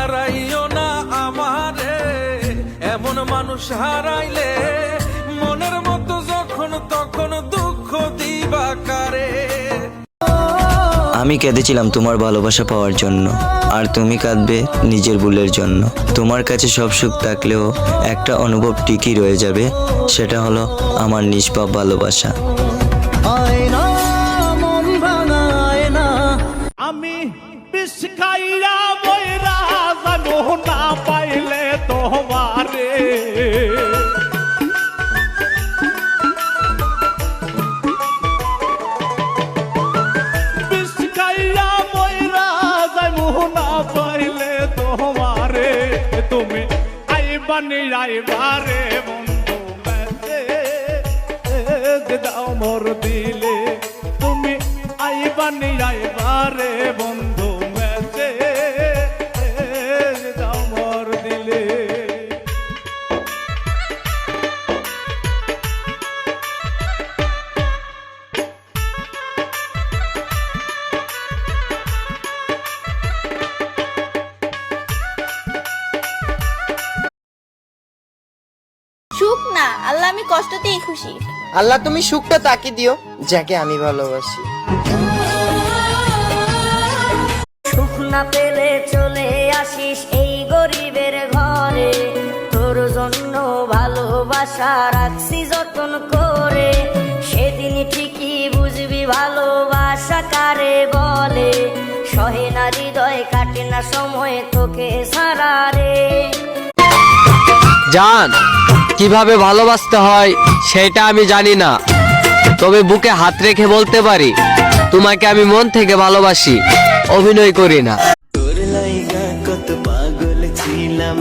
হারাইও না আমারে, এমন মানুষ হারাইলে মনের মতো যখন তখন দুঃখ দিবা কারে। আমি কেঁদেছিলাম তোমার ভালোবাসা পাওয়ার জন্য, আর তুমি কাঁদবে নিজের ভুলের জন্য। তোমার কাছে সব সুখ থাকলেও একটা অনুভব ঠিকই রয়ে যাবে, সেটা হলো আমার নিষ্পাপ ভালোবাসা। আমি বিষ খাইয়া বইরা জানো না পাইলে তোমারে, বিষ খাইয়া বইরা জানো না পাইলে তোমারে, তুমি আইবানি আইবারে বন্ধু মেসে দাও মোর দিলে, তুমি আইবানি আইবারে বন্ধু মেসে দাও মোর দিলে। সুখ না, আল্লাহ আমি কষ্টতেই খুশি। আল্লাহ তুমি সুখটা তাকে দিও যাকে আমি ভালোবাসি। সুখ না পেলে চলে আসিস এই গরিবের ঘরে, তোর জন্য ভালোবাসা রাখছি যতন করে, সেদিন ঠিকই বুঝবি ভালোবাসা কারে বলে, সহে না হৃদয় কাটে না সময় তোকে ছাড়া রে। জান, কিভাবে ভালোবাসতে হয় সেটা আমি জানি না, তবে বুকে হাত রেখে বলতে পারি তোমাকে আমি মন থেকে ভালোবাসি, অভিনয় করি না। তোর লাইগা কত পাগল ছিলাম।